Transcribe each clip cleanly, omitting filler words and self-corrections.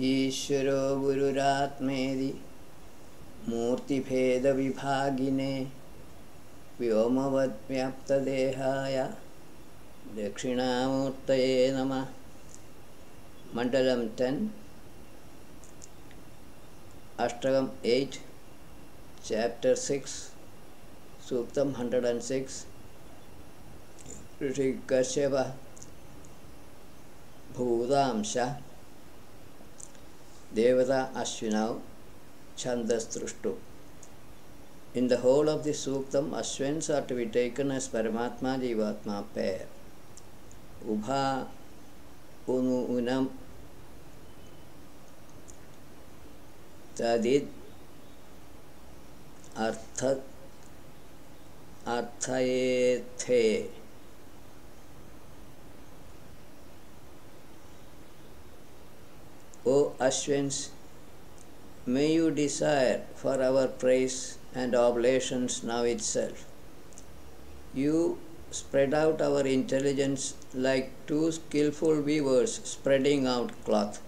ईश्वरो गुरुरात्मेदि मूर्तिभेदविभागिने व्योमवद्व्याप्तदेहाय दक्षिणामूर्तये नमः. Mandalam 10, Ashtakam 8, Chapter 6, Suktam 106, Rishi Kashyapa, Bhudamsha, Devata Ashwinau, Chandas Trushtu. In the whole of the Suktam, Ashwins are to be taken as Paramatma Jivatma pair. Ubha Unu Unam Tadid Arthayethe. O Ashwins, may you desire for our praise and oblations now itself. You spread out our intelligence like two skillful weavers spreading out cloth.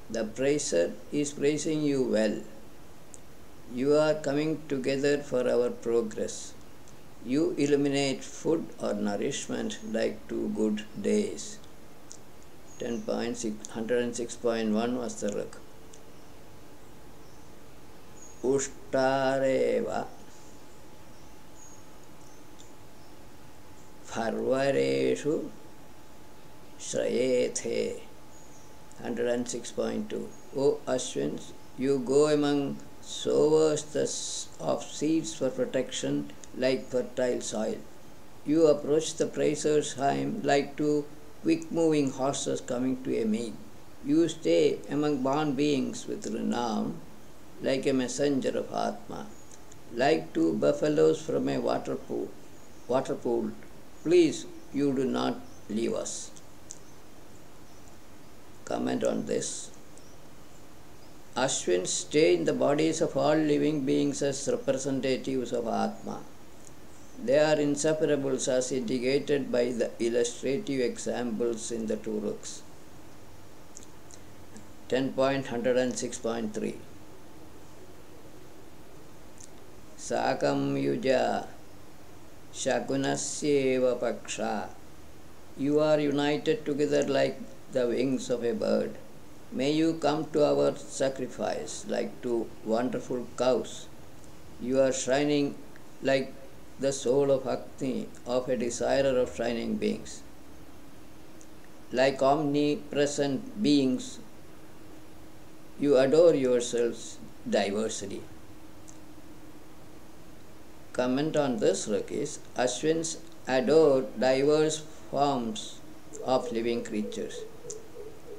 The praiser is praising you well. You are coming together for our progress. You illuminate food or nourishment like two good days. 106.1 was the look. Ushtareva Farvareshu Shrayethe. 106.2. O Ashwins, you go among sowers of seeds for protection like fertile soil. You approach the praiser's home like two quick-moving horses coming to a meet. You stay among born beings with renown like a messenger of Atma, like two buffaloes from a water pool. Please, you do not leave us. Comment on this. Ashwins stay in the bodies of all living beings as representatives of Atma. They are inseparables as indicated by the illustrative examples in the two ruks. 10.106.3. Sakam yuja shakunasyeva paksha. You are united together like the wings of a bird. May you come to our sacrifice like two wonderful cows. You are shining like the soul of Agni, of a desire of shining beings. Like omnipresent beings, you adore yourselves diversity. Comment on this look is, Ashwins adore diverse forms of living creatures.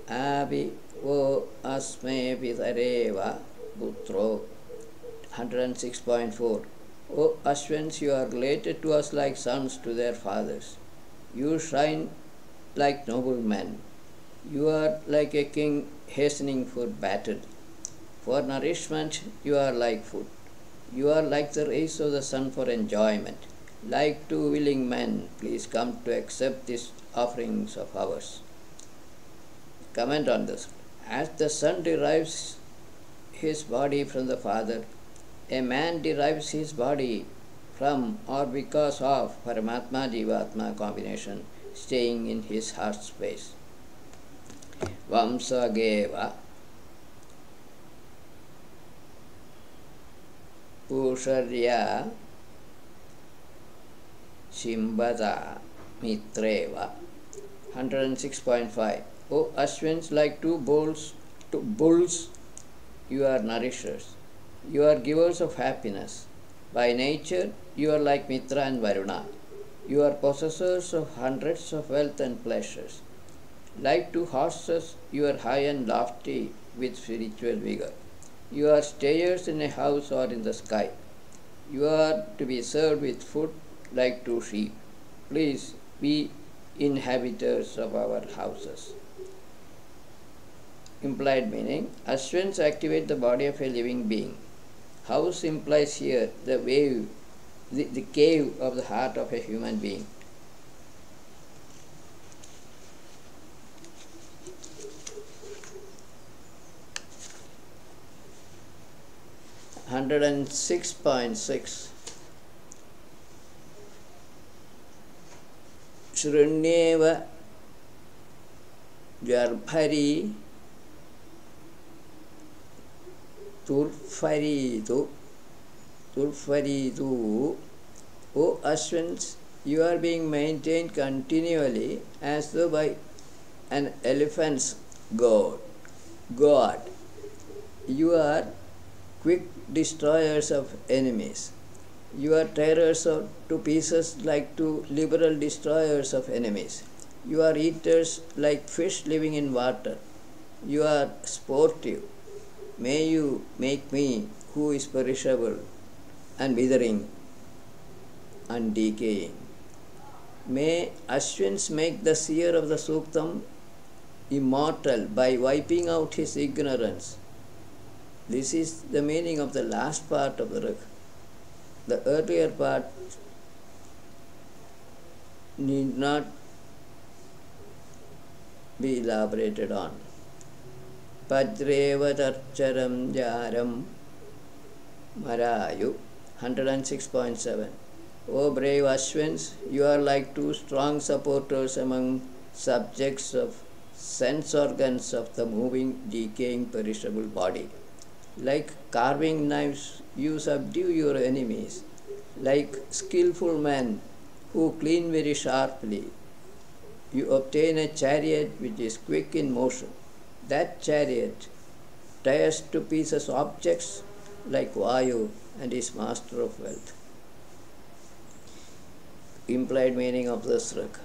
Abhi o asme pitareva putro. 106.4. O Ashwins, you are related to us like sons to their fathers. You shine like noble men. You are like a king hastening for battle. For nourishment, you are like food. You are like the rays of the sun for enjoyment. Like two willing men, please come to accept these offerings of ours. Comment on this. As the son derives his body from the father, a man derives his body from or because of Paramatma Jivatma combination staying in his heart space. Vamsageva Pusharya Shimbada Mitreva. 106.5. O Ashwins, like two bulls, you are nourishers. You are givers of happiness. By nature, you are like Mitra and Varuna. You are possessors of hundreds of wealth and pleasures. Like two horses, you are high and lofty with spiritual vigor. You are stayers in a house or in the sky. You are to be served with food like two sheep. Please be inhabitants of our houses. Implied meaning, Ashwins activate the body of a living being. House implies here the cave of the heart of a human being. 106.6. Shrunyeva Jarbhari Turfaritu. O Ashwins, you are being maintained continually as though by an elephant's god. You are quick destroyers of enemies. You are tearers to pieces like two liberal destroyers of enemies. You are eaters like fish living in water. You are sportive. May you make me, who is perishable and withering and decaying. May Ashwins make the seer of the Suktam immortal by wiping out his ignorance. This is the meaning of the last part of the Rig. The earlier part need not be elaborated on. Pajreva Tarcharam Jaram Marayu 106.7. O brave Ashwins, you are like two strong supporters among subjects of sense organs of the moving, decaying, perishable body. Like carving knives, you subdue your enemies. Like skillful men who clean very sharply, you obtain a chariot which is quick in motion. That chariot tears to pieces objects like Vayu and is master of wealth. Implied meaning of this rig.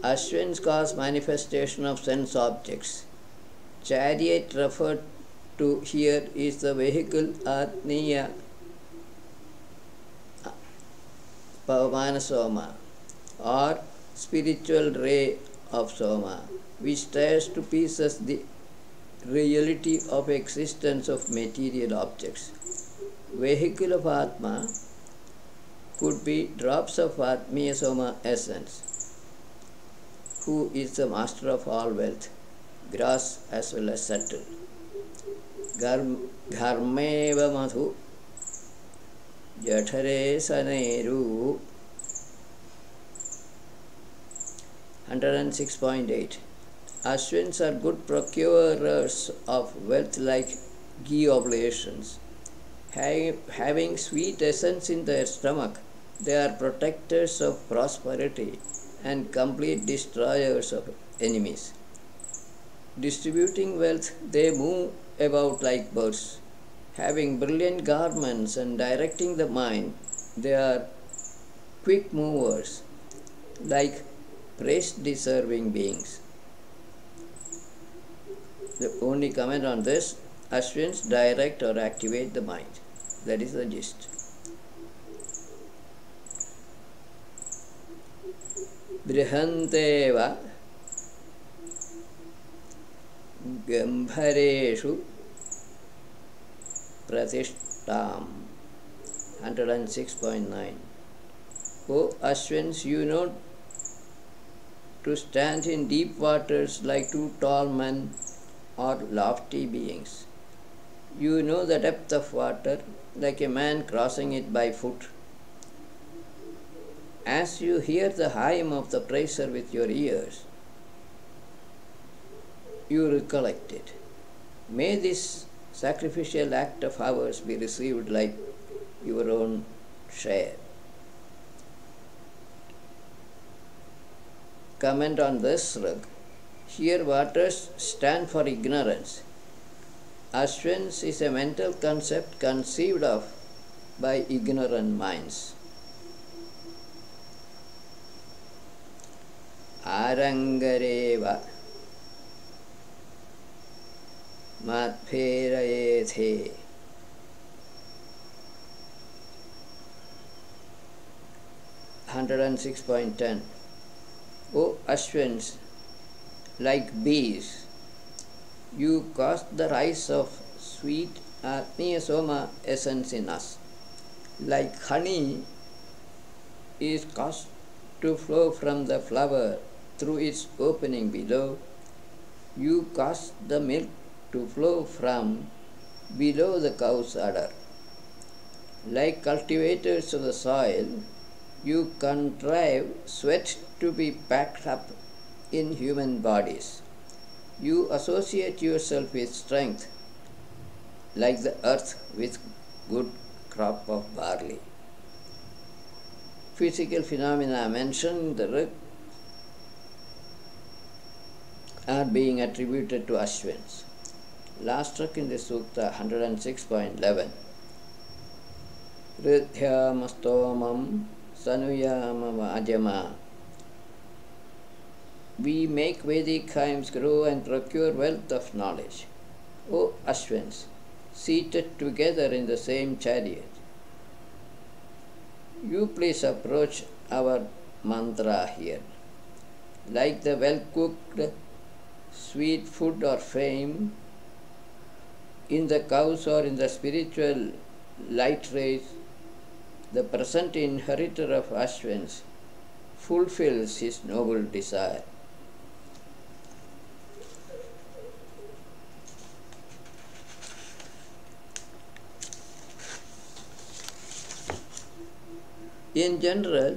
Ashwins cause manifestation of sense objects. Chariot referred to here is the vehicle Atniya Pavana Soma or spiritual ray of Soma, which tears to pieces the reality of existence of material objects. Vehicle of Atma could be drops of Atmiya Soma essence, who is the master of all wealth, gross as well as subtle. Gharmeva Madhu Jathare Saneru 106.8. Ashwins are good procurers of wealth like ghee oblations. Having sweet essence in their stomach, they are protectors of prosperity and complete destroyers of enemies. Distributing wealth, they move about like birds. Having brilliant garments and directing the mind, they are quick movers, like praise-deserving beings. The only comment on this, Ashwins direct or activate the mind. That is the gist. Brihanteva Gambhareshu Pratishtam 106.9. O Ashwins, you know to stand in deep waters like two tall men or lofty beings. You know the depth of water like a man crossing it by foot. As you hear the hymn of the praiser with your ears, you recollect it. May this sacrificial act of ours be received like your own share. Comment on this rig. Here waters stand for ignorance. Ashwins is a mental concept conceived of by ignorant minds. Arangareva Matpherayethe 106.10. O Ashwins, like bees, you caused the rise of sweet Atmiya Soma essence in us. Like honey is caused to flow from the flower through its opening below, you caused the milk to flow from below the cow's udder. Like cultivators of the soil, you contrive sweat to be packed up in human bodies. You associate yourself with strength, like the earth with good crop of barley. Physical phenomena mentioned in the Rig are being attributed to Ashwins. Last struck in the Sukta 106.11. Ridhyamastomam sanuyama vajama. We make Vedic hymns grow and procure wealth of knowledge. O Ashwins, seated together in the same chariot, you please approach our mantra here. Like the well-cooked sweet food or fame in the cows or in the spiritual light rays, the present inheritor of Ashwins fulfills his noble desire. In general,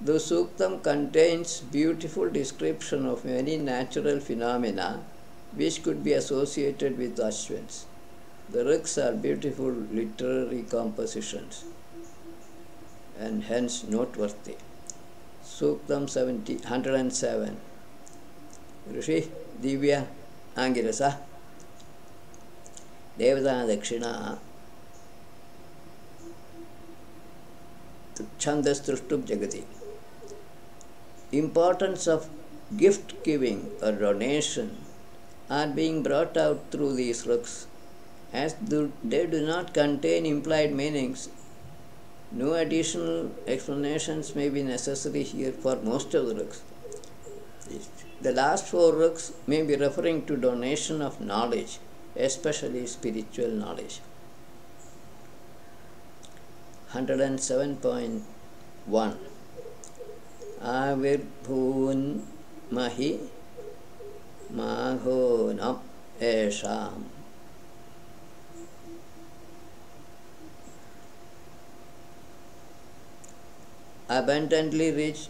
the Suktam contains beautiful description of many natural phenomena which could be associated with Ashwins. The Rigs are beautiful literary compositions and hence noteworthy. Suktam 107. Rishi Divya Angirasa Devadana Dakshina Chandas Trushtub Jagati. Importance of gift giving or donation are being brought out through these Rigs. As they do not contain implied meanings, no additional explanations may be necessary here for most of the Rigs. The last four Rigs may be referring to donation of knowledge, especially spiritual knowledge. 107.1 Avirbhun Mahi Mahonam Esham. Abundantly rich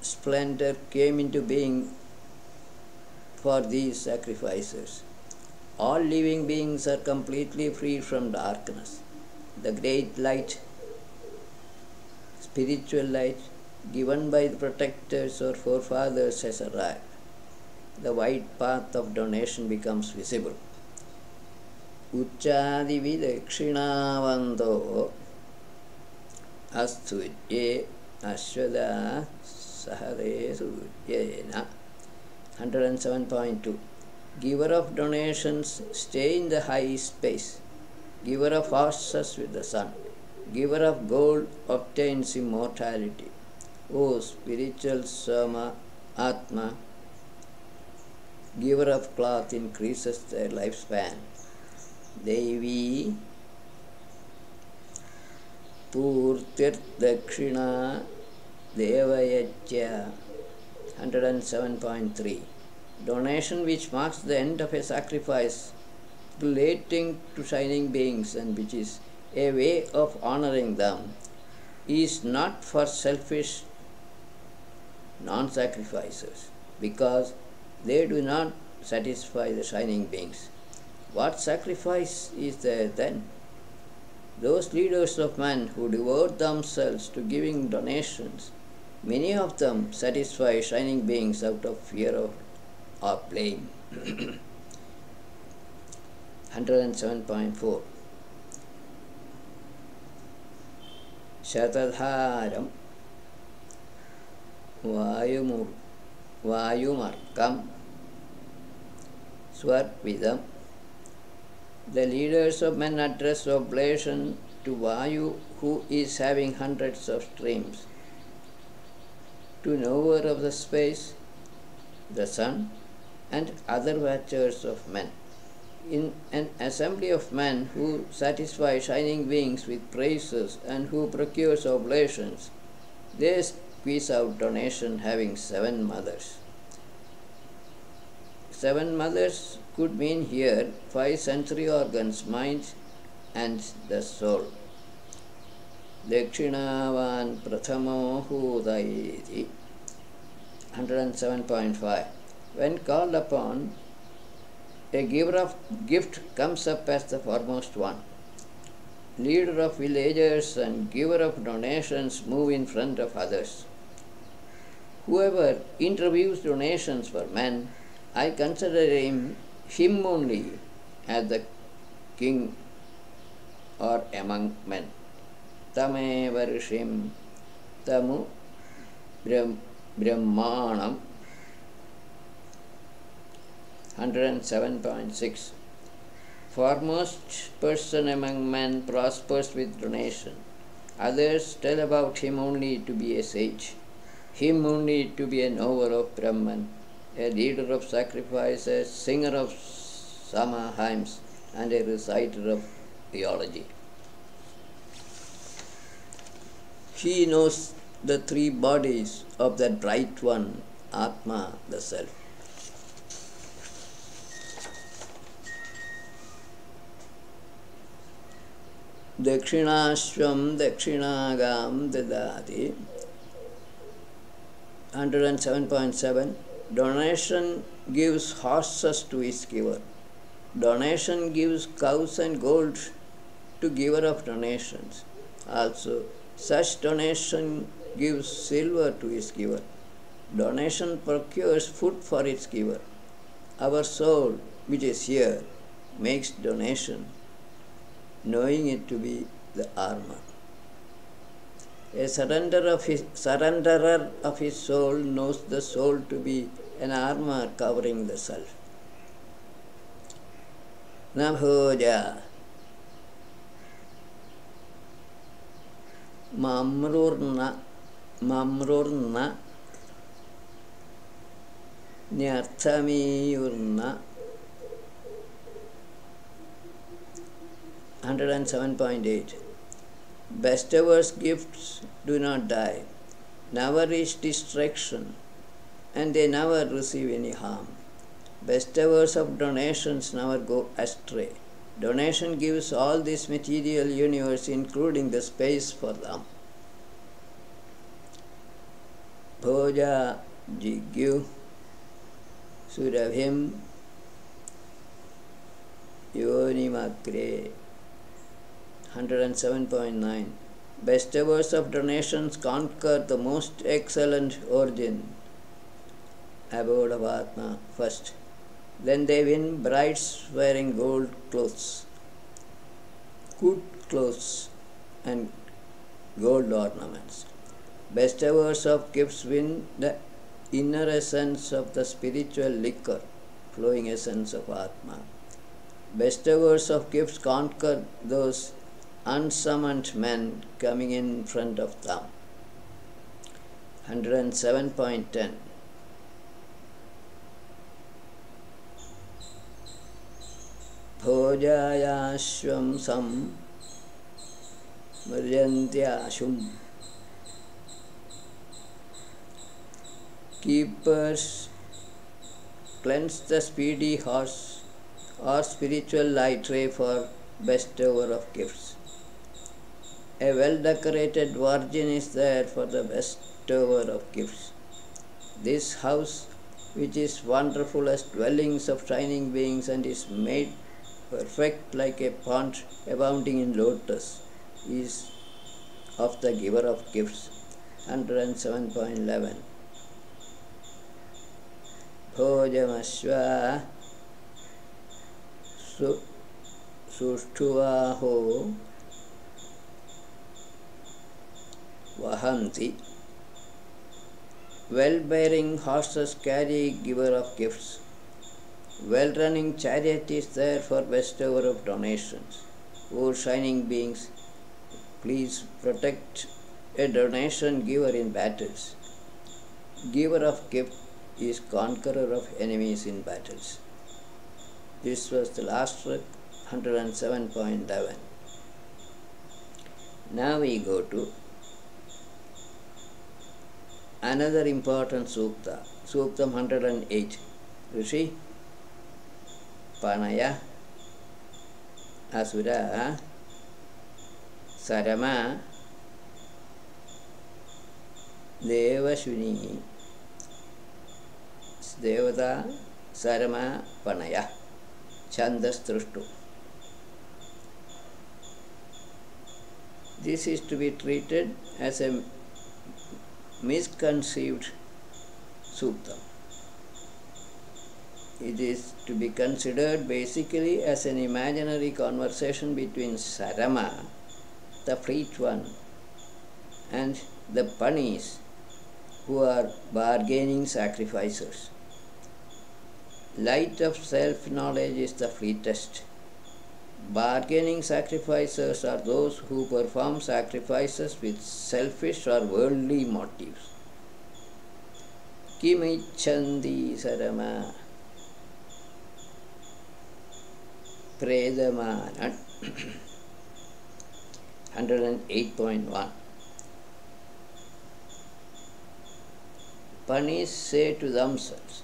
splendor came into being for these sacrifices. All living beings are completely free from darkness. The great light, spiritual light, given by the protectors or forefathers has arrived. The white path of donation becomes visible. Uchadi vidakshinavanto astu ye ashwada sahare suryena. 107.2 Giver of donations stay in the high space. Giver of horses with the sun. Giver of gold obtains immortality. O spiritual Sama Atma, giver of cloth increases their lifespan. Devi Purtir Dakshina Devayajya. 107.3 Donation which marks the end of a sacrifice relating to shining beings and which is a way of honoring them is not for selfish non-sacrificers because they do not satisfy the shining beings. What sacrifice is there then? Those leaders of men who devote themselves to giving donations, many of them satisfy shining beings out of fear of or blame. 107.4 Shatadharam Vayumarkam Swarvidam. The leaders of men address oblation to Vayu, who is having hundreds of streams, to knower of the space, the sun, and other watchers of men. In an assembly of men who satisfy shining beings with praises and who procures oblations, they squeeze out donation having 7 mothers. 7 mothers could mean here 5 sensory organs, mind and the soul. Dakshinavan Prathamo Hudaiti. 107.5. When called upon, a giver of gift comes up as the foremost one. Leader of villagers and giver of donations move in front of others. Whoever interviews donations for men, I consider him only as the king or among men. Tameva rishim tamu brahmanam. 107.6. Foremost person among men prospers with donation. Others tell about him only to be a sage, him only to be a knower of Brahman, a leader of sacrifices, singer of Sama hymns, and a reciter of theology. He knows the three bodies of that bright one, Atma, the Self. Dakshinashvam Dakshinagam Dadati. 107.7. Donation gives horses to its giver. Donation gives cows and gold to giver of donations. Also, such donation gives silver to its giver. Donation procures food for its giver. Our soul, which is here, makes donation, knowing it to be the armor. A surrenderer of his soul knows the soul to be an armor covering the self. Nabhoja Mamrurna Nyarthamiyurna. 107.8. Bestowers' gifts do not die, never reach destruction, and they never receive any harm. Bestowers of donations never go astray. Donation gives all this material universe, including the space, for them. Bhoja Jigyu Surabhim Yonimakre. 107.9. Bestowers of donations conquer the most excellent origin, abode of Atma, first. Then they win brides wearing gold clothes, good clothes, and gold ornaments. Bestowers of gifts win the inner essence of the spiritual liquor, flowing essence of Atma. Bestowers of gifts conquer those unsummoned men coming in front of them. 107.10. Bhojayashvam sam mryantyashum. Keepers cleanse the speedy horse or spiritual light ray for bestower of gifts. A well-decorated virgin is there for the bestower of gifts. This house, which is wonderful as dwellings of shining beings and is made perfect like a pond abounding in lotus, is of the giver of gifts. 107.11. Bhojamasva Sushtuvaho Vahanti. Well-bearing horses carry giver of gifts. Well-running chariot is there for bestower of donations. O shining beings, please protect a donation giver in battles. Giver of gift is conqueror of enemies in battles. This was the last track, 107.11. Now we go to another important sukta, Suktam 108. Rishi Panaya Asura Sarama Devashuni Devata Sarama Panaya Chandas Trushtu. This is to be treated as a misconceived sukta. It is to be considered basically as an imaginary conversation between Sarama, the fleet one, and the Panis, who are bargaining sacrificers. Light of self-knowledge is the fleetest. Bargaining sacrificers are those who perform sacrifices with selfish or worldly motives. Kimichandi Sarama Predamana 108.1. Panis say to themselves,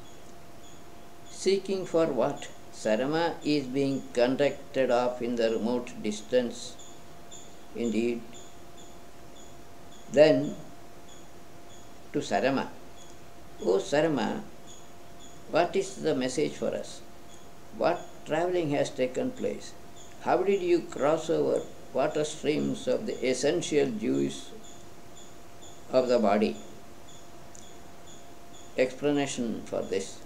seeking for what? Sarama is being conducted off in the remote distance. Indeed. Then to Sarama, O Sarama, what is the message for us? What travelling has taken place? How did you cross over water streams of the essential juice of the body? Explanation for this.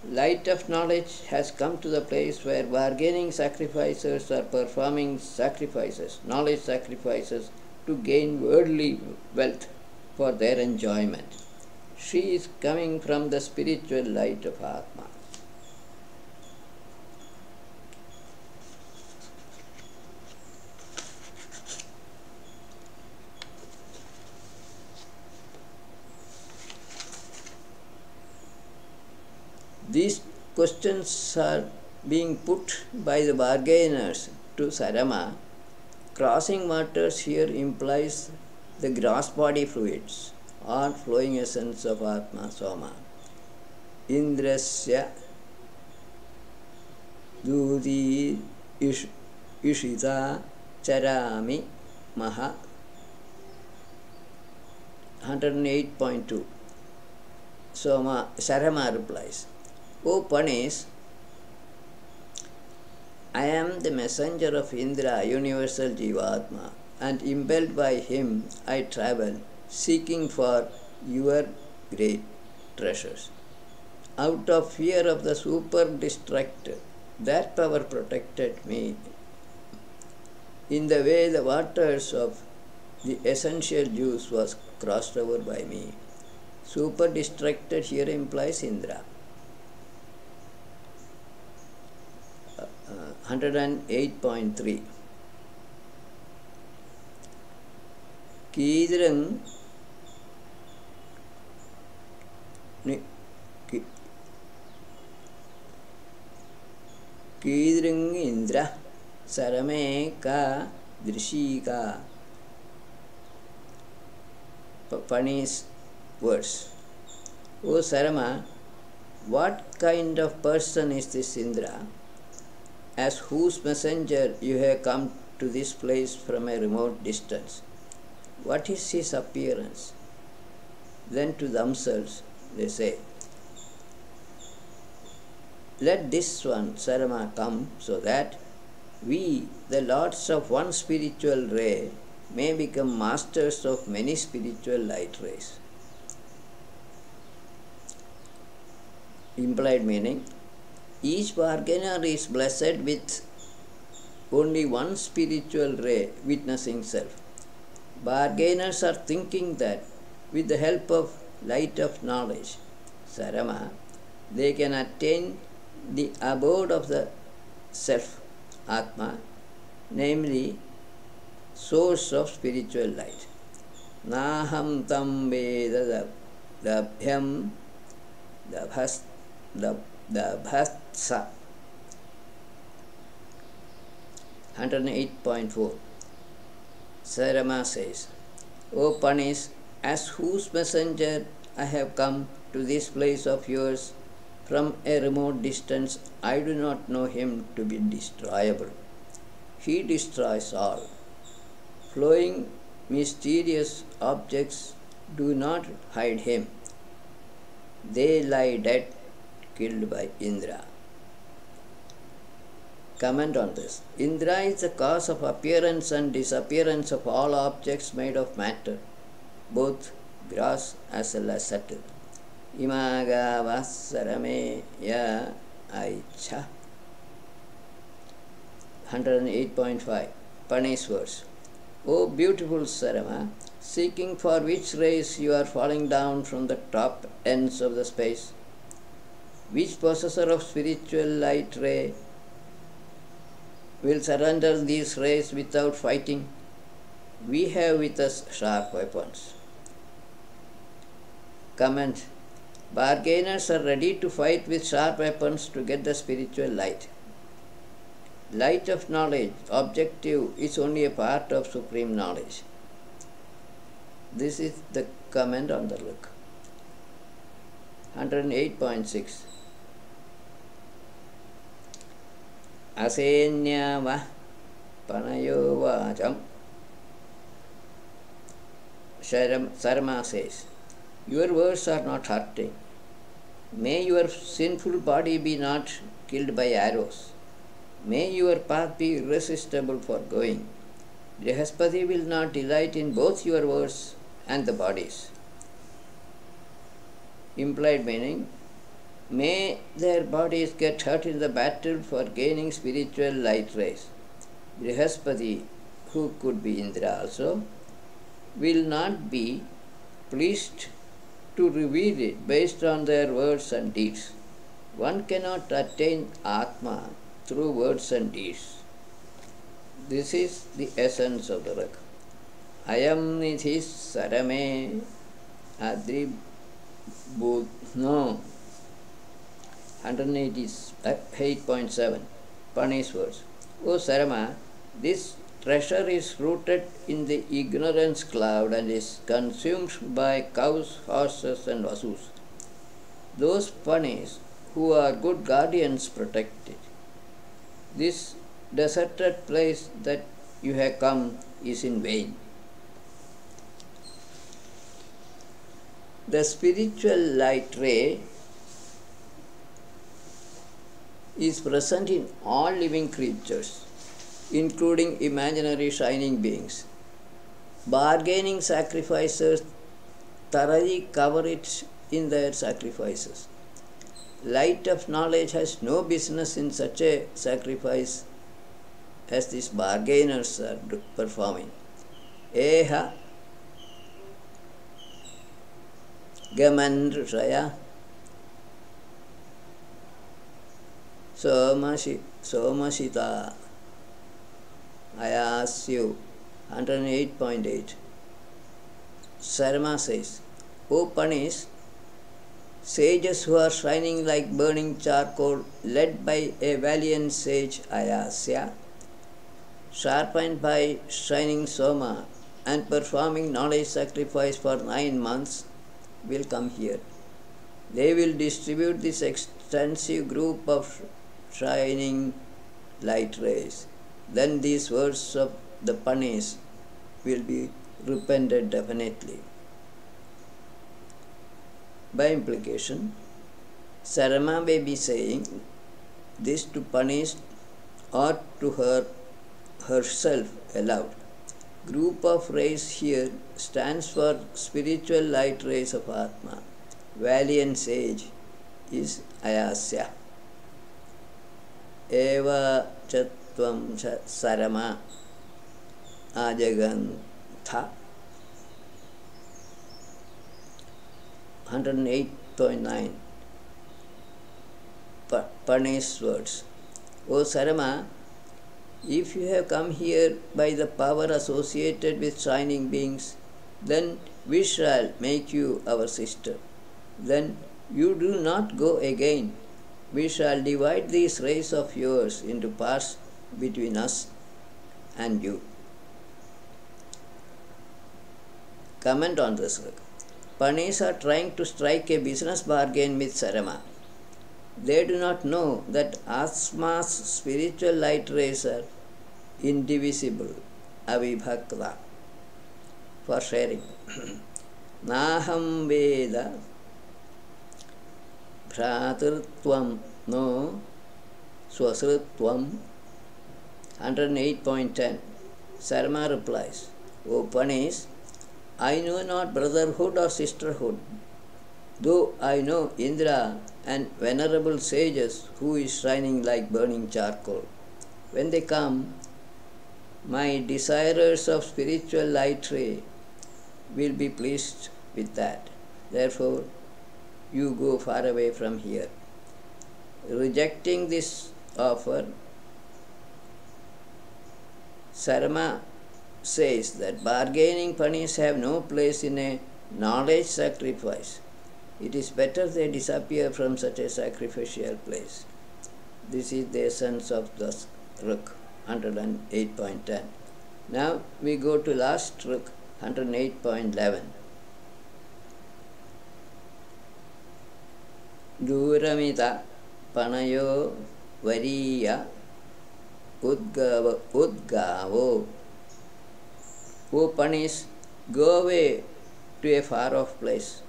Light of knowledge has come to the place where bargaining sacrificers are performing sacrifices, knowledge sacrifices, to gain worldly wealth for their enjoyment. She is coming from the spiritual light of Atma. These questions are being put by the bargainers to Sarama. Crossing waters here implies the gross body fluids or flowing essence of Atma Soma. Indrasya Dudi Ishita Charami Maha 108.2. Sarama replies, O Panis, I am the messenger of Indra, universal Jivatma, and impelled by him I travel, seeking for your great treasures. Out of fear of the super-distracted, that power protected me. In the way the waters of the essential juice was crossed over by me. Super-distracted here implies Indra. 108.3. Kidrang Indra Sarame ka Drishika. Panis verse. O Sarama, what kind of person is this Indra, as whose messenger you have come to this place from a remote distance? What is his appearance? Then to themselves they say, let this one, Sarama, come so that we, the lords of one spiritual ray, may become masters of many spiritual light rays. Implied meaning, each bargainer is blessed with only one spiritual ray witnessing self. Bargainers are thinking that with the help of light of knowledge, Sarama, they can attain the abode of the self, Atma, namely source of spiritual light. Naham tam veda dabhyam dabhatsa 108.4. Sarama says, O Panis, as whose messenger I have come to this place of yours from a remote distance, I do not know him to be destroyable. He destroys all. Flowing mysterious objects Do not hide him. They lie dead, killed by Indra. Comment on this. Indra is the cause of appearance and disappearance of all objects made of matter, both gross as well as subtle. Imaga vasarame ya aicha. 108.5. Pani's verse. O beautiful Sarama, seeking for which rays you are falling down from the top ends of the space, which possessor of spiritual light ray will surrender these rays without fighting? We have with us sharp weapons. Comment. Bargainers are ready to fight with sharp weapons to get the spiritual light. Light of knowledge, objective, is only a part of supreme knowledge. This is the comment on the book. 108.6. Asenyava panayo vacham. Sarma says, your words are not hurting. May your sinful body be not killed by arrows. May your path be irresistible for going. Brihaspati will not delight in both your words and the bodies. Implied meaning, may their bodies get hurt in the battle for gaining spiritual light rays. Brihaspati, who could be Indra also, will not be pleased to reveal it based on their words and deeds. One cannot attain Atma through words and deeds. This is the essence of the work. Ayam nidhi sarame adri budhno. 188.7. Pani's words. O Sarama, this treasure is rooted in the ignorance cloud and is consumed by cows, horses and vasus. Those Panis who are good guardians protect it. This deserted place that you have come is in vain. The spiritual light ray is present in all living creatures, including imaginary shining beings. Bargaining sacrificers thoroughly cover it in their sacrifices. Light of knowledge has no business in such a sacrifice as these bargainers are performing. Eha Gamandrishaya Somasita Ayasyu. 108.8. Sarma says, O Panis, sages who are shining like burning charcoal, led by a valiant sage Ayasya, sharpened by shining Soma, and performing knowledge sacrifice for 9 months, will come here. They will distribute this extensive group of shining light rays. Then these words of the Panis will be repented definitely. By implication, Sarama may be saying this to Panis or to herself aloud. Group of rays here stands for spiritual light rays of Atma. Valiant sage is Ayasya. Eva chatvam sarama ajagantha. 108.9. Panis words. O Sarama, if you have come here by the power associated with shining beings, then we shall make you our sister. Then you do not go again. We shall divide these rays of yours into parts between us and you. Comment on this work. Panis are trying to strike a business bargain with Sarama. They do not know that Atma's spiritual light rays are indivisible, avibhakta, for sharing. Naham Veda Bhratirtvam no Swasritvam. 108.10. Sarma replies, O Panis, I know not brotherhood or sisterhood, though I know Indra and venerable sages who is shining like burning charcoal. When they come, my desirers of spiritual light ray will be pleased with that. Therefore, you go far away from here. Rejecting this offer, Sarma says that bargaining Panis have no place in a knowledge sacrifice. It is better they disappear from such a sacrificial place. This is the essence of the Ruk, 108.10. Now we go to last Ruk, 108.11. Duramita Panayo Variya Udgavo. O Panis, go away to a far off place.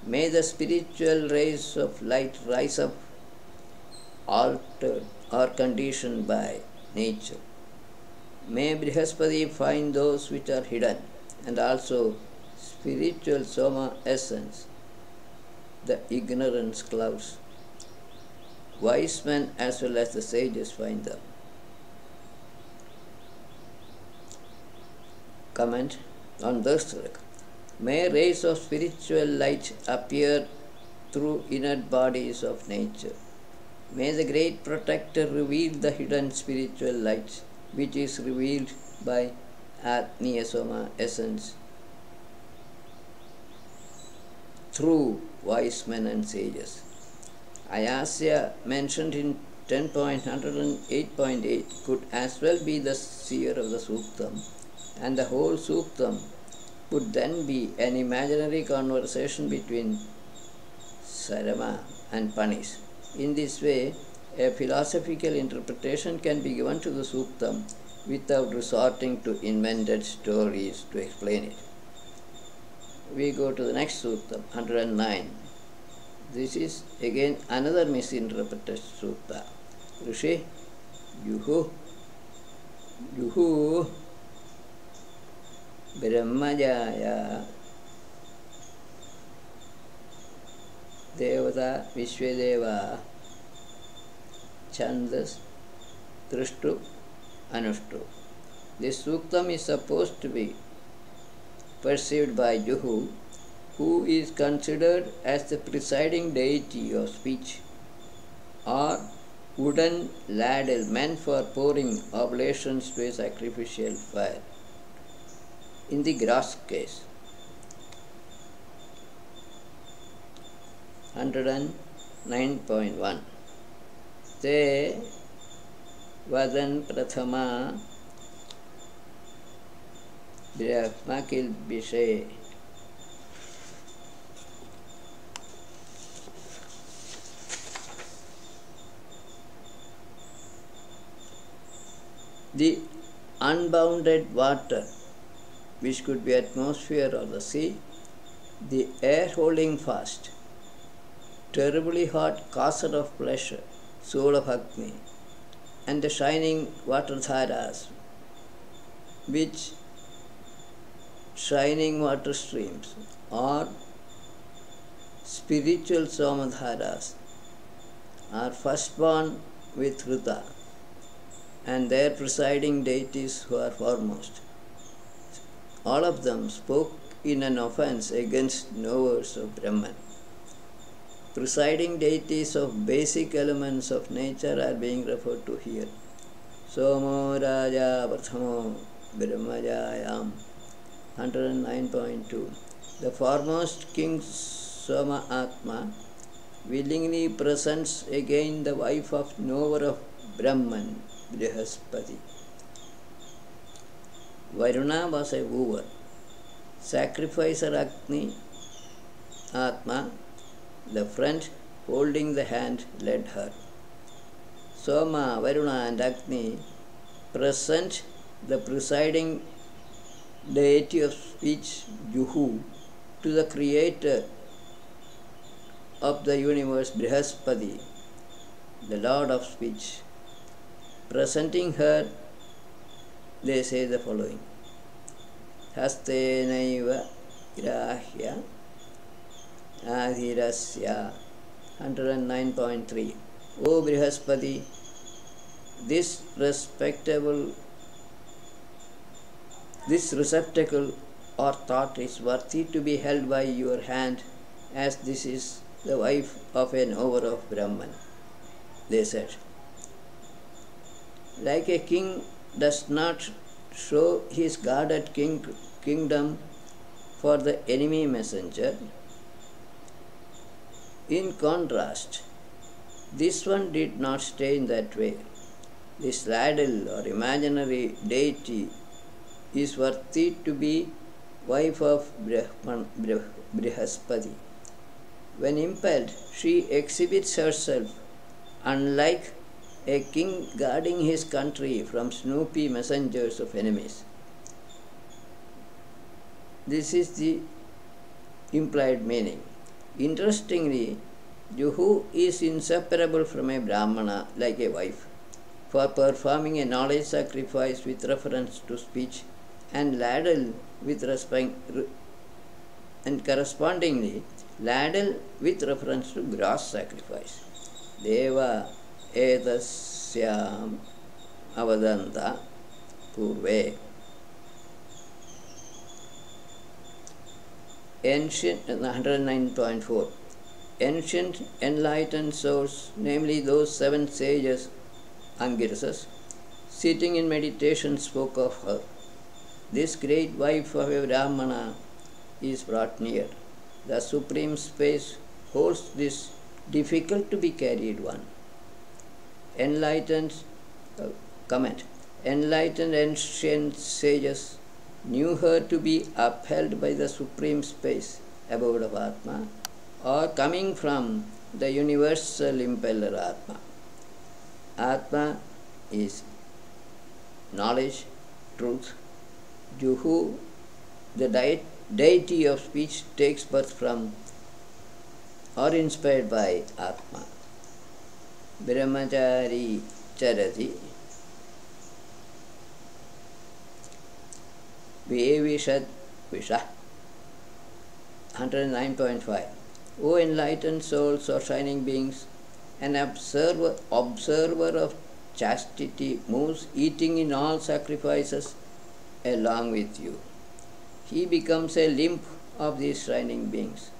May the spiritual rays of light rise up, altered or conditioned by nature. May Brihaspati find those which are hidden, and also spiritual Soma essence, the ignorance clouds. Wise men as well as the sages find them. Comment on this. May rays of spiritual light appear through inert bodies of nature. May the great protector reveal the hidden spiritual light, which is revealed by Atmiya Soma essence through wise men and sages. Ayasya, mentioned in 10.108.8, could as well be the seer of the Suktam, and the whole Suktam would then be an imaginary conversation between Sarma and Panis. In this way, a philosophical interpretation can be given to the Suktam without resorting to invented stories to explain it. We go to the next Suktam, 109. This is again another misinterpreted Sutta. Rishi, Yuhu Brahmajaya Devata Vishwadeva Chandas Drishtu Anushtu. This Suktam is supposed to be perceived by Juhu, who is considered as the presiding deity of speech, or wooden ladle meant for pouring oblations to a sacrificial fire. In the gross case, 109.1. Te vadan prathama brahmakil bishe. The unbounded water, which could be atmosphere or the sea, the air holding fast, terribly hot causer of pleasure, soul of Agni, and the shining water dharas, which shining water streams or spiritual somadharas are firstborn with Hruta, and their presiding deities who are foremost. All of them spoke in an offense against knowers of Brahman. Presiding deities of basic elements of nature are being referred to here. Somo Raja Prathamo Brahmajayam, 109.2. The foremost king Soma Atma willingly presents again the wife of knower of Brahman, Brihaspati. Varuna was a wooer. Sacrificer Agni, Atma, the friend holding the hand, led her. Soma, Varuna and Agni present the presiding deity of speech, Juhu, to the creator of the universe, Brihaspati, the Lord of speech. Presenting her, they say the following: Hastenaiva grahya adhirasya. 109.3. O Brihaspati, this receptacle or thought is worthy to be held by your hand, as this is the wife of a knower of Brahman. They said, like a king does not show his guarded kingdom for the enemy messenger, in contrast, this one did not stay in that way. This ladle or imaginary deity is worthy to be wife of Brihaspati. When impelled, she exhibits herself unlike a king guarding his country from snoopy messengers of enemies. This is the implied meaning. Interestingly, Juhu is inseparable from a Brahmana like a wife, for performing a knowledge sacrifice with reference to speech, and ladle with and correspondingly ladle with reference to gross sacrifice. Deva etasyam avadanta purve. Ancient 109.4. Ancient enlightened souls, namely those 7 sages, Angirasas, sitting in meditation, spoke of her. This great wife of a Brahmana is brought near. The supreme space holds this difficult to be carried one. Enlightened ancient sages knew her to be upheld by the supreme space, abode of Atma, or coming from the universal impeller Atma. Atma is knowledge, truth. Juhu, the deity of speech, takes birth from or inspired by Atma. Brahmachari charati Vevishad Visha. 109.5. O enlightened souls or shining beings, an observer of chastity moves eating in all sacrifices along with you. He becomes a limb of these shining beings.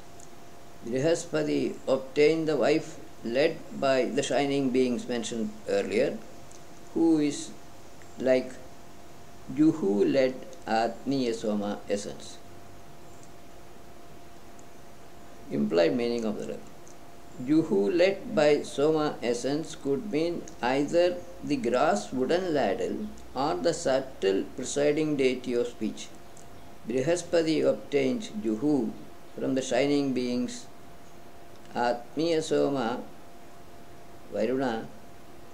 Brihaspati obtained the wife led by the shining beings mentioned earlier, who is like Juhu led Atmiya Soma essence. Implied meaning of the rep. Juhu led by Soma essence could mean either the grass wooden ladle or the subtle presiding deity of speech. Brihaspati obtained Juhu from the shining beings Atmiya Soma, Varuna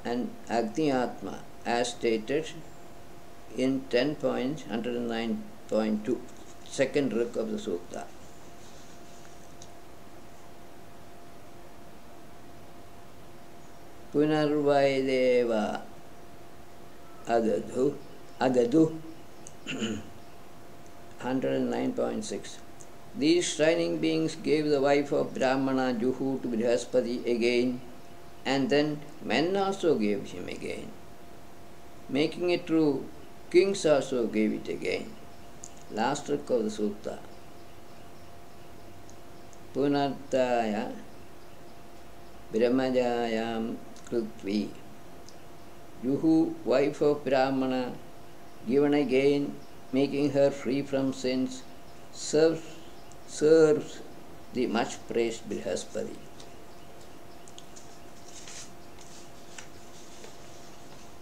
and Agni Atma, as stated in 10.109.2, second rik of the Sukta. Punarvaideva Agadu 109.6. These shining beings gave the wife of Brahmana Juhu to Brihaspati again, and then men also gave him again. Making it true, kings also gave it again. Last rik of the Sutta. Punartaya Brahmajayam Krutvi. Juhu, wife of Brahmana, given again, making her free from sins, serves the much praised Brihaspati.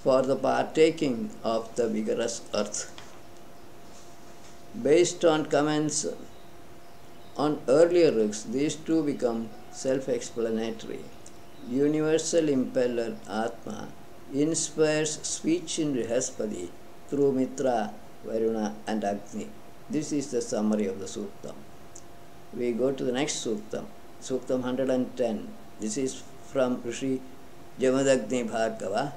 For the partaking of the vigorous earth. Based on comments on earlier riks, these two become self-explanatory. Universal impeller Atma inspires speech in Brihaspati through Mitra, Varuna and Agni. This is the summary of the Sutta. We go to the next Suktam, Suktam 110. This is from Rishi Jamadagni Bhargava.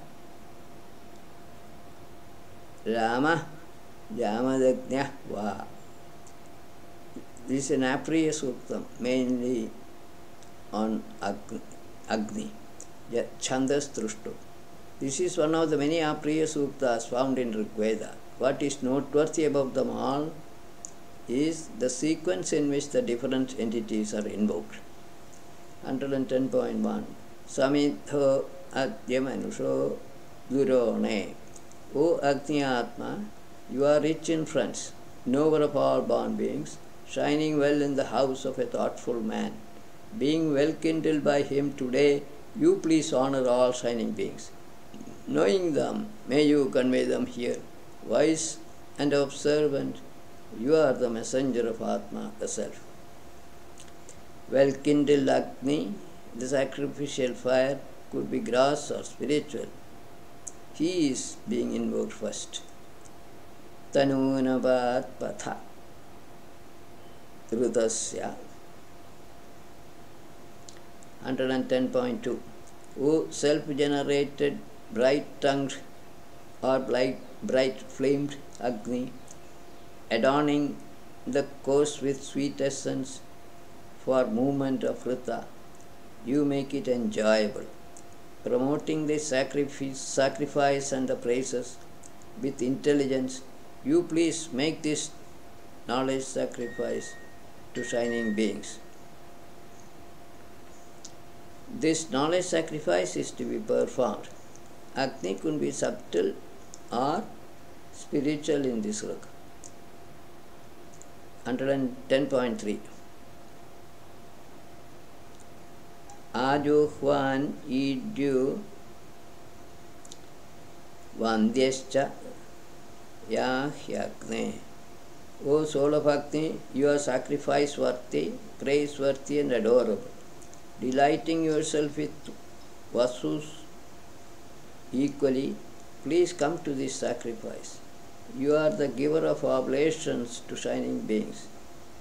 Rama Jamadagnya Va. This is an Apriya Suktam, mainly on Agni, Chandas Trushtu. This is one of the many Apriya Suktas found in Rigveda. What is noteworthy about them all is the sequence in which the different entities are invoked. 110.1 Samitho Adyamanusho Durone. O Agni Atma, you are rich in friends, knower of all born beings, shining well in the house of a thoughtful man. Being well kindled by him today, you please honor all shining beings. Knowing them, may you convey them here. Wise and observant, you are the messenger of Atma, the Self. Well kindled Agni, the sacrificial fire, could be gross or spiritual. He is being invoked first. Tanunavat patha Rutasya. 110.2 O self-generated, bright-tongued or bright-flamed Agni, adorning the course with sweet essence for movement of Rita, you make it enjoyable. Promoting the sacrifice and the praises with intelligence, you please make this knowledge sacrifice to shining beings. This knowledge sacrifice is to be performed. Agni could be subtle or spiritual in this look. 110.3 Ajuhvan idyu vandyascha yahyagne. O soul of Agni, you are sacrifice worthy, praiseworthy and adorable. Delighting yourself with Vasus equally, please come to this sacrifice. You are the giver of oblations to shining beings.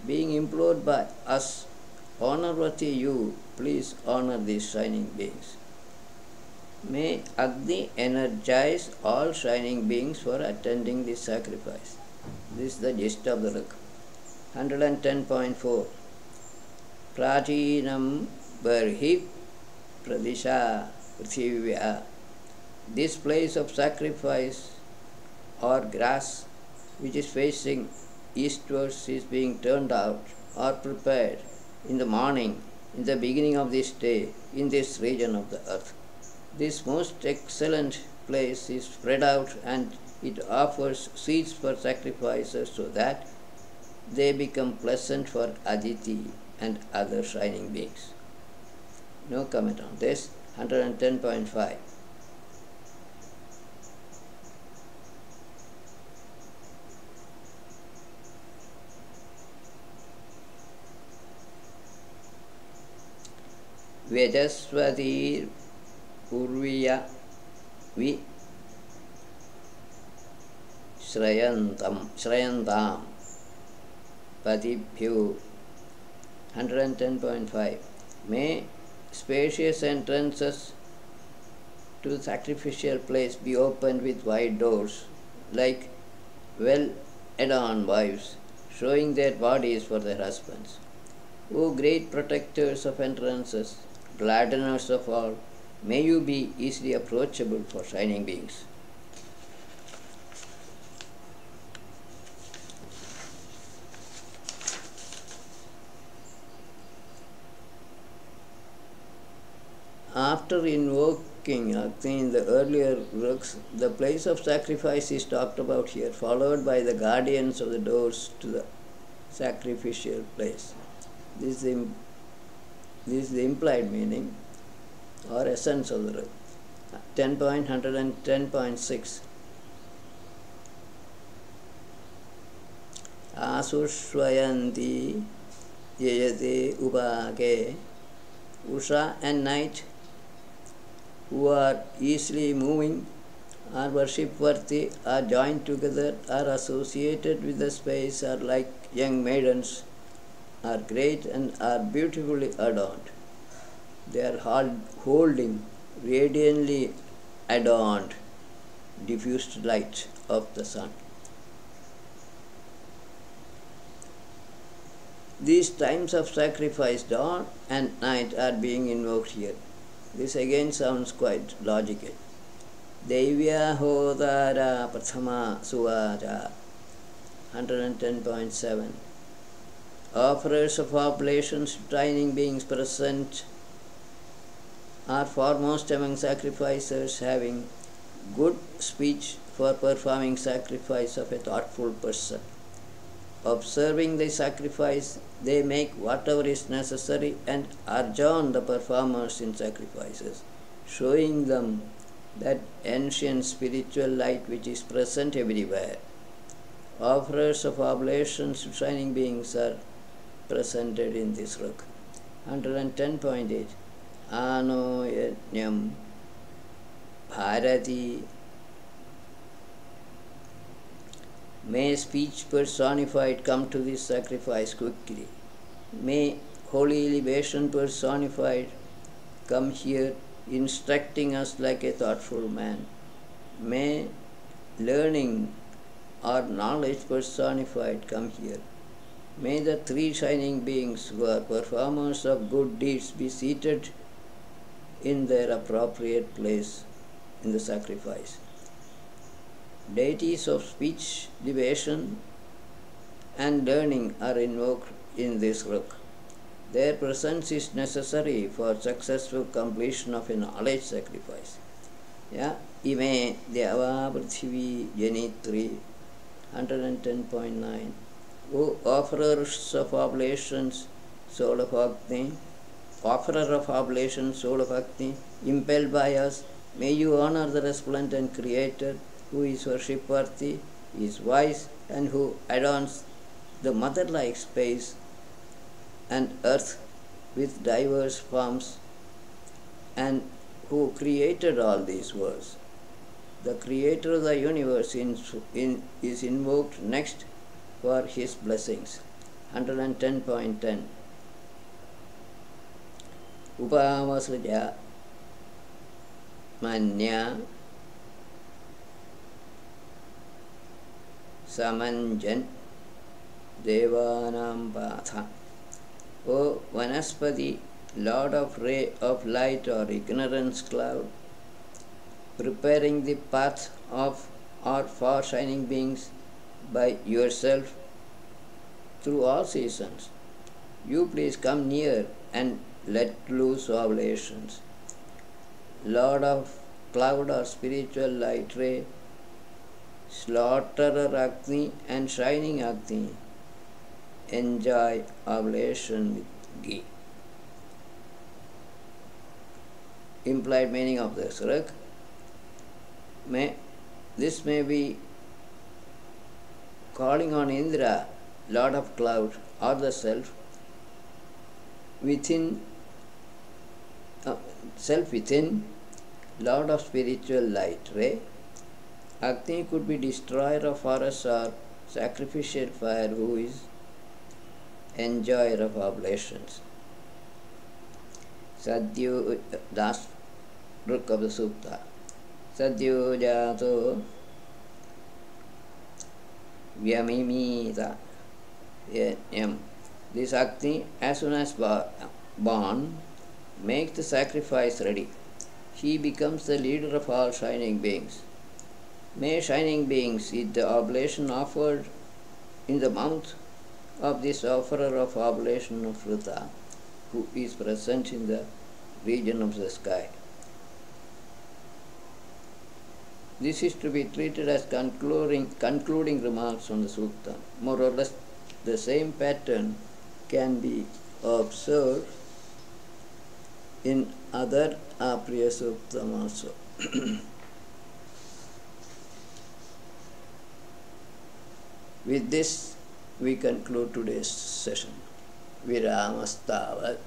Being implored by us, honor-worthy you, please honor these shining beings. May Agni energize all shining beings for attending this sacrifice. This is the gist of the look. 110.4 Pratinam Barhi Pradisha Prithivya. This place of sacrifice or grass which is facing eastwards is being turned out or prepared in the morning, in the beginning of this day, in this region of the earth. This most excellent place is spread out and it offers seeds for sacrifices so that they become pleasant for Aditi and other shining beings. No comment on this. 110.5 Vejasvadir Urviya Vi Shrayantam Patibhyu. 110.5 May spacious entrances to the sacrificial place be opened with wide doors, like well-adorned wives, showing their bodies for their husbands. O great protectors of entrances, gladdeners of all, may you be easily approachable for shining beings. After invoking Agni in the earlier works, the place of sacrifice is talked about here, followed by the guardians of the doors to the sacrificial place. This is the implied meaning or essence of the work. 10.110.6 Asushwayanti Yayate Upake. Usha and night, who are easily moving, are worship-worthy, are joined together, are associated with the space, are like young maidens are great and are beautifully adorned. They are holding radiantly adorned, diffused light of the sun. These times of sacrifice, dawn and night, are being invoked here. This again sounds quite logical. Devya Hodara Prathama Suvara 110.7. Offerers of oblations to shining beings present are foremost among sacrificers, having good speech for performing sacrifice of a thoughtful person. Observing the sacrifice, they make whatever is necessary and adjourn the performers in sacrifices, showing them that ancient spiritual light which is present everywhere. Offerers of oblations to shining beings are presented in this ruk. 110.8. Ano yajnam bharati. May speech personified come to this sacrifice quickly. May holy libation personified come here, instructing us like a thoughtful man. May learning or knowledge personified come here. May the three shining beings who are performers of good deeds be seated in their appropriate place in the sacrifice. Deities of speech, libation, and learning are invoked in this ruk. Their presence is necessary for successful completion of a knowledge sacrifice. Yeah, ime deva prithvi janitri 110.9. O offerers of oblations, soul of Agni, offerer of oblations, soul of Agni, impelled by us, may you honor the resplendent Creator who is worship-worthy, is wise, and who adorns the mother-like space and earth with diverse forms, and who created all these worlds. The Creator of the universe is invoked next for his blessings. 110.10. Upamasraja Manya Samanjan Devanam Patha. O Vanaspati, Lord of ray of light or ignorance cloud, preparing the path of or for shining beings by yourself through all seasons, you please come near and let loose oblations. Lord of cloud or spiritual light ray, slaughterer Agni and shining Agni, enjoy oblation with ghee. Implied meaning of the surak. This may be calling on Indra, Lord of cloud, or the self within, Lord of spiritual light ray. Agni could be destroyer of forests or sacrificial fire, who is enjoyer of oblations. Sadhyu, last ruk of the sutta. Sadhyu jato vyamimita yam. This Agni, as soon as born, makes the sacrifice ready. He becomes the leader of all shining beings. May shining beings eat the oblation offered in the mouth of this offerer of oblation of Vrita, who is present in the region of the sky. This is to be treated as concluding remarks on the sutta. More or less, the same pattern can be observed in other Apriya Suktam also. With this, we conclude today's session. Viramastavat.